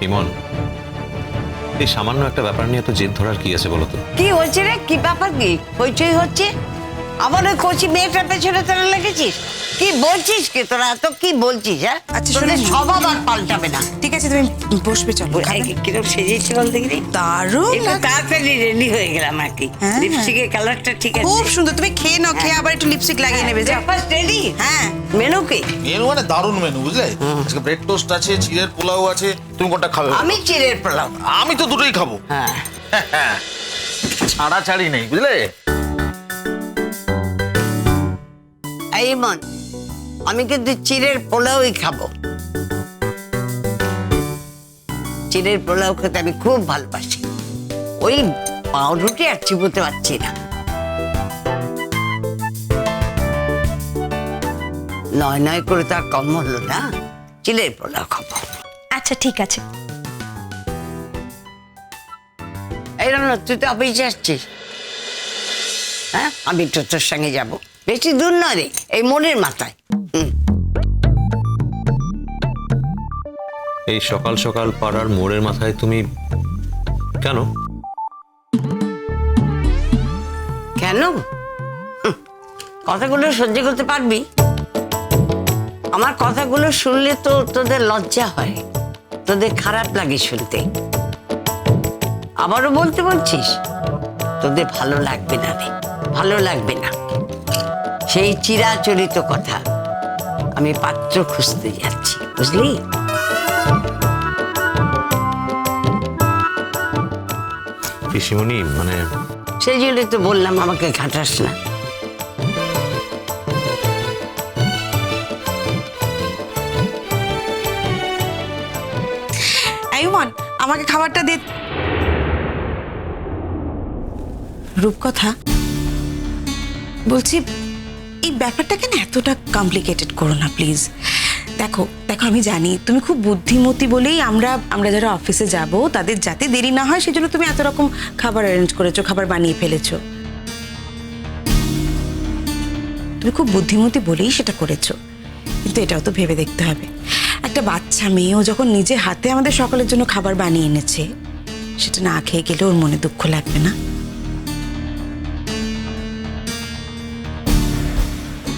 ইমন, এই সামান্য একটা ব্যাপার নিয়ে তো জেদ ধরার কি আছে বলো তো? কি হচ্ছে রে? কি ব্যাপার? কি হইচই হচ্ছে? আবার ওই কচি মেয়েটার পেছনে তোরা লেগেছিস? কি বলছিস? কি তোরা এত কি বলছিস? হ্যাঁ, আচ্ছা, তোদের শোনো। স্বভাব আর পাল্টাবে না। ঠিক আছে, তুমি বসবে, চলো। কিরকম সেজেছি বল দেখি। দারুণ একটু লাগছে। তাড়াতাড়ি রেডি হয়ে গেলাম আর কি। হ্যাঁ, লিপস্টিকের কালারটা ঠিক আছে। খুব সুন্দর। তুমি খেয়ে নাও, খেয়ে আবার একটু লিপস্টিক লাগিয়ে নেবে। যাও। Breakfast ready? হ্যাঁ। মেনু কি? মেনু মানে দারুণ মেনু, বুঝলে? আজকে ব্রেড টোস্ট আছে, চিড়ের পোলাও আছে। তুমি কোনটা খাবে? আমি চিড়ের পোলাও। আমি তো দুটোই খাবো। হ্যাঁ, ছাড়াছাড়ি নেই, বুঝলে? এই মন, আমি কিন্তু চিড়ের পোলাওই খাবো। চিড়ের পোলাও খেতে আমি খুব ভালোবাসি। ওই পাউরুটি আর চিবোতে পারছি না। নয় নয় করে তো আর কম হলো না। চিড়ের পোলাও খাবো। আচ্ছা ঠিক আছে। এই রান্না, তুই তো অফিসে আসছিস। হ্যাঁ, আমি তো তোর সঙ্গে যাবো। বেশি দূর নয় রে, এই মনের মাথায়। এই সকাল সকাল পাড়ার মোড়ের মাথায় তুমি কেন? কেন? কথাগুলো সহ্য করতে পারবি? আমার কথাগুলো শুনলে তো তোদের লজ্জা হয়, তোদের খারাপ লাগে শুনতে। আবারও বলতে বলছিস, তোদের ভালো লাগবে না রে, ভালো লাগবে না। সেই চিরাচরিত কথা, আমি পাত্র খুঁজতে যাচ্ছি, বুঝলি? পিসিমণি, মানে সেই জন্যই তো বললাম আমাকে ঘাটাস না। আয়ুমান, আমাকে খাবারটা দে। রূপকথা, বলছি এই ব্যাপারটাকে না এতটা কমপ্লিকেটেড করো না প্লিজ। দেখো দেখো, আমি জানি তুমি খুব বুদ্ধিমতী বলেই আমরা যারা অফিসে যাব তাদের যাতে দেরি না হয় সেজন্য তুমি এত রকম খাবার অ্যারেঞ্জ করেছো, খাবার বানিয়ে ফেলেছো। তুমি খুব বুদ্ধিমতী বলেই সেটা করেছো, কিন্তু এটাও তো ভেবে দেখতে হবে, একটা বাচ্চা মেয়েও যখন নিজে হাতে আমাদের সকলের জন্য খাবার বানিয়ে এনেছে, সেটা না খেয়ে গেলে ওর মনে দুঃখ লাগবে না?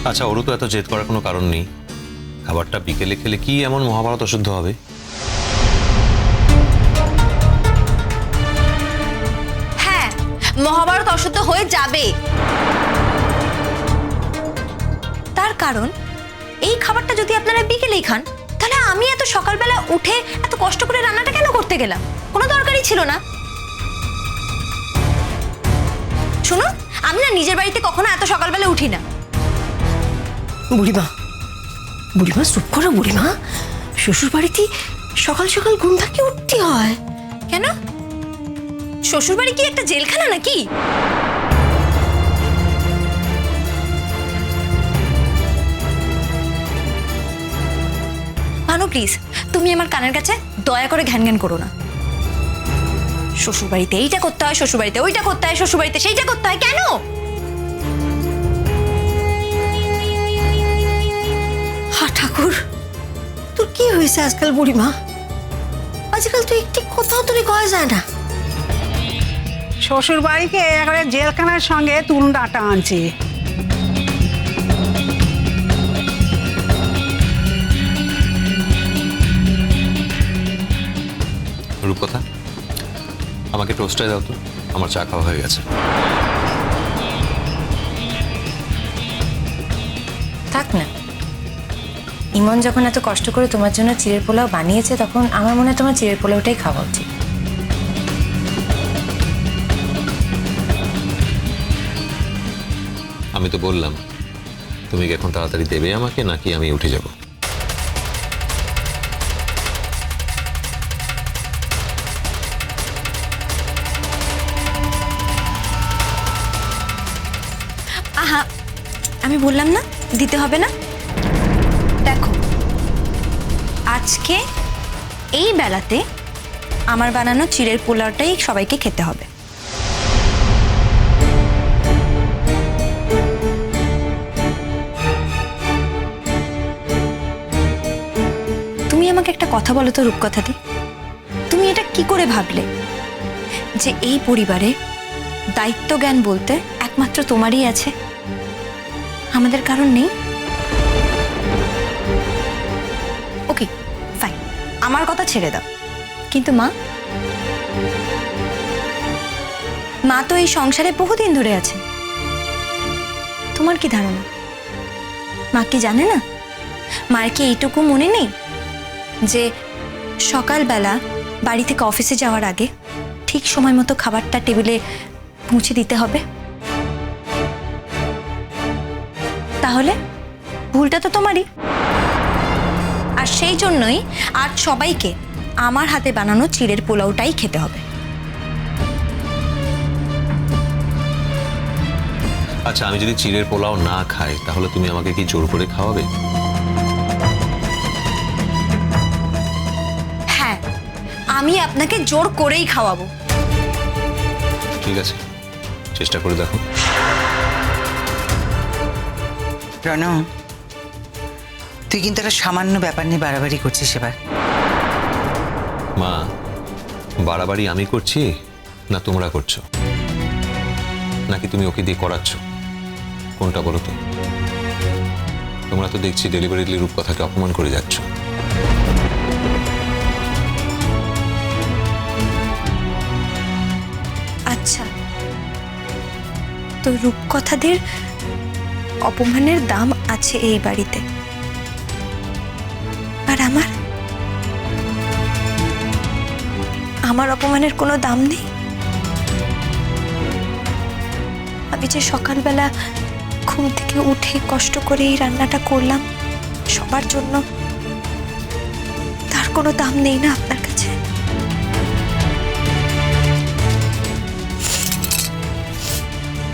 আচ্ছা, ওরও তো এত জেদ করার কোনো কারণ নেই। খাবারটা বিকেলে খেলে কি এমন মহাভারত অশুদ্ধ হবে? হ্যাঁ, মহাভারত অশুদ্ধ হয়ে যাবে। তার কারণ এই খাবারটা যদি আপনারা বিকেলেই খান, তাহলে আমি এত সকালবেলা উঠে এত কষ্ট করে রান্নাটা কেন করতে গেলাম? কোনো দরকারই ছিল না। শুনুন, আমি না নিজের বাড়িতে কখনো এত সকালবেলা উঠি না। বুড়িমা, বুড়িমা চুপ করো বুড়িমা। শ্বশুর বাড়িতে সকাল সকাল ঘুম থেকে উঠতে হয় কেন? শ্বশুর বাড়ি কি একটা জেলখানা নাকি? ভানু প্লিজ, তুমি আমার কানের কাছে দয়া করে ঘ্যান ঘ্যান করো না। শ্বশুর বাড়িতে এইটা করতে হয়, শ্বশুর বাড়িতে ওইটা করতে হয়, শ্বশুর বাড়িতে সেইটা করতে হয়, কেন? হা ঠাকুর, তোর কি হয়েছে আজকাল বুড়িমা? আজকাল তো একটি কোথাও তোর কয়া যায় না। শ্বশুর বাড়িকে একেবারে জেলখানার সঙ্গে তুলনা টানছে। রূপকথা, আমাকে টোস্টায় দাও তো, আমার চা খাওয়া হয়ে গেছে। থাক না, ইমন যখন এত কষ্ট করে তোমার জন্য চিড়ের পোলাও বানিয়েছে, তখন আমার মনে হয় তোমার চিড়ের পোলাওটাই খাওয়া উচিত। আমি তো বললাম, তুমি কি এখন তাড়াতাড়ি দেবে আমাকে, নাকি আমি উঠে যাব? আহা, আমি বললাম না দিতে হবে না। দেখো, আজকে এই বেলাতে আমার বানানো চিড়ের পোলাওটাই সবাইকে খেতে হবে। তুমি আমাকে একটা কথা বলো তো রূপকথা দি, কি করে ভাবলে যে এই পরিবারে দায়িত্ব জ্ঞান বলতে একমাত্র তোমারই আছে, আমাদের কারণ নেই? ওকে ফাইন, আমার কথা ছেড়ে দাও, কিন্তু মা মা তো এই সংসারে বহুদিন ধরে আছে। তোমার কি ধারণা মা কি জানে না? মায়ের কি এইটুকু মনে নেই যে সকালবেলা বাড়ি থেকে অফিসে যাওয়ার আগে ঠিক সময় মতো খাবারটা টেবিলে পৌঁছে দিতে হবে? তাহলে ভুলটা তো তোমারই। আর সেই জন্যই আজ সবাইকে আমার হাতে বানানো চিড়ের পোলাওটাই খেতে হবে। আচ্ছা, আমি যদি চিড়ের পোলাও না খাই তাহলে তুমি আমাকে কি জোর করে খাওয়াবে? হ্যাঁ, আমি আপনাকে জোর করেই খাওয়াবো। ঠিক আছে, চেষ্টা করে দেখো। রণ, তুই কিন্তু একটা সামান্য ব্যাপার নিয়ে বাড়াবাড়ি করছিস এবার। মা, বাড়াবাড়ি আমি করছি না তোমরা করছো? নাকি তুমি ওকে দিয়ে করাচ্ছ? কোনটা বলো তো? তোমরা তো দেখছি ডেলিভারিলি রূপকথাকে অপমান করে যাচ্ছ। আচ্ছা, তো রূপকথাদের অপমানের দাম আছে এই বাড়িতে, আর আমার অপমানের কোনো দাম নেই? আমি যে সকালবেলা ঘুম থেকে উঠে কষ্ট করে এই রান্নাটা করলাম সবার জন্য, তার কোনো দাম নেই না আপনার কাছে?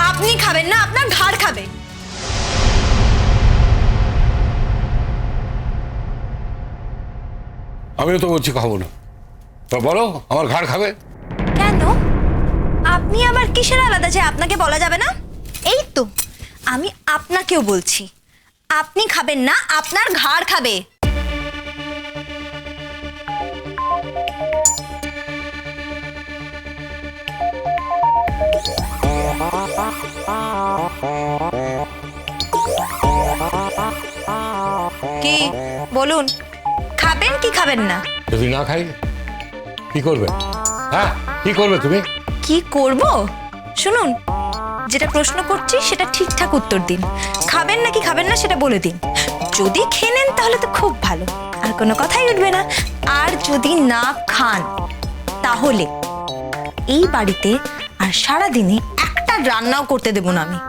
আপনি খাবেন না, আপনার ঘাড় খাবে। আমিও তো বলছি খাবো না, তো বলো আমার ঘাড় খাবে। কেন? আপনি আবার কিসের আলাদা যে আপনাকে বলা যাবে না? এই তো আমি আপনাকেও বলছি, আপনি খাবেন না, আপনার ঘাড় খাবে। কি বলুন, খাবেন কি খাবেন না? যদি না খাই কি করবে? হ্যাঁ, কি করবে তুমি? কি করব? শুনুন, যেটা প্রশ্ন করছি সেটা ঠিকঠাক উত্তর দিন। খাবেন নাকি খাবেন না সেটা বলে দিন। যদি খেয়ে নেন তাহলে তো খুব ভালো, আর কোনো কথাই উঠবে না। আর যদি না খান তাহলে এই বাড়িতে আর সারাদিনে একটা রান্নাও করতে দেব না আমি।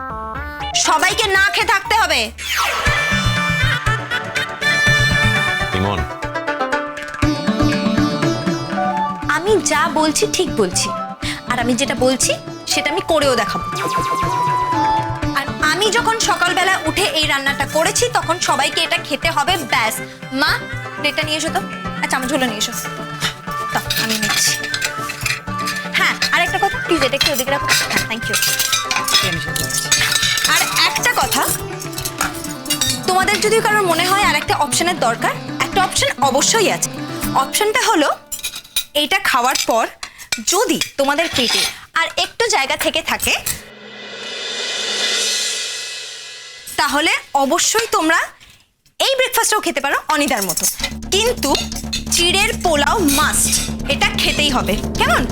সবাইকে না খেয়ে থাকতে হবে। ইমন, আমি যা বলছি ঠিক বলছি, আর আমি যেটা বলছি সেটা আমি করেও দেখাবো। আর আমি যখন সকালবেলা উঠে এই রান্নাটা করেছি তখন সবাইকে এটা খেতে হবে, ব্যাস। মা, প্লেটটা নিয়ে এসো তো, আর চামচগুলো নিয়ে এসো। তো আমি নিচ্ছি। হ্যাঁ, আর একটা কথা, প্লিজ এটা একটু ওদিকে রাখো। হ্যাঁ, থ্যাংক ইউ। আর একটা কথা, তোমাদের যদি কারোর মনে হয় আর একটা অপশনের দরকার, একটা অপশন অবশ্যই আছে। অপশনটা হলো এইটা খাওয়ার পর যদি তোমাদের পেটে আর একটু জায়গা থেকে থাকে তাহলে অবশ্যই তোমরা এই ব্রেকফাস্টটাও খেতে পারো অনিদার মতো, কিন্তু চিড়ের পোলাও মাস্ট, এটা খেতেই হবে। কেমন?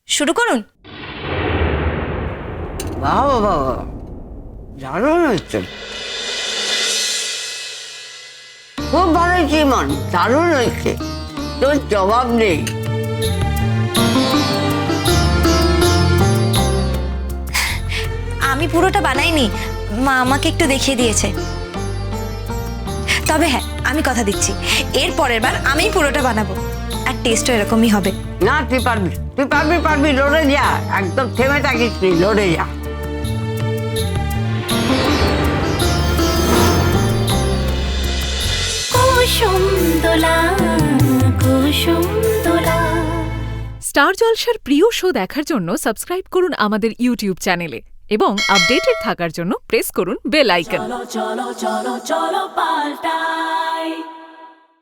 শুরু করুন। বাবা বাবা, দারুণ হচ্ছে, খুব ভালো হয়েছে মন, দারুণ হয়েছে, তোর জবাব নেই। আমি পুরোটা বানাইনি, মা আমাকে একটু দেখিয়ে দিয়েছে। তবে হ্যাঁ, আমি কথা দিচ্ছি এর পরের বার আমি পুরোটা বানাবো, আর টেস্টও এরকমই হবে। না, তুই পারবি, তুই পারবি, পারবি, লড়ে যা, একদম থেমে থাকিস, তুই লড়ে যা। স্টার জলসার প্রিয় শো দেখার জন্য সাবস্ক্রাইব করুন আমাদের ইউটিউব চ্যানেলে এবং আপডেটেড থাকার জন্য প্রেস করুন বেল আইকন। চলো চলো চলো চলো পাল্টাই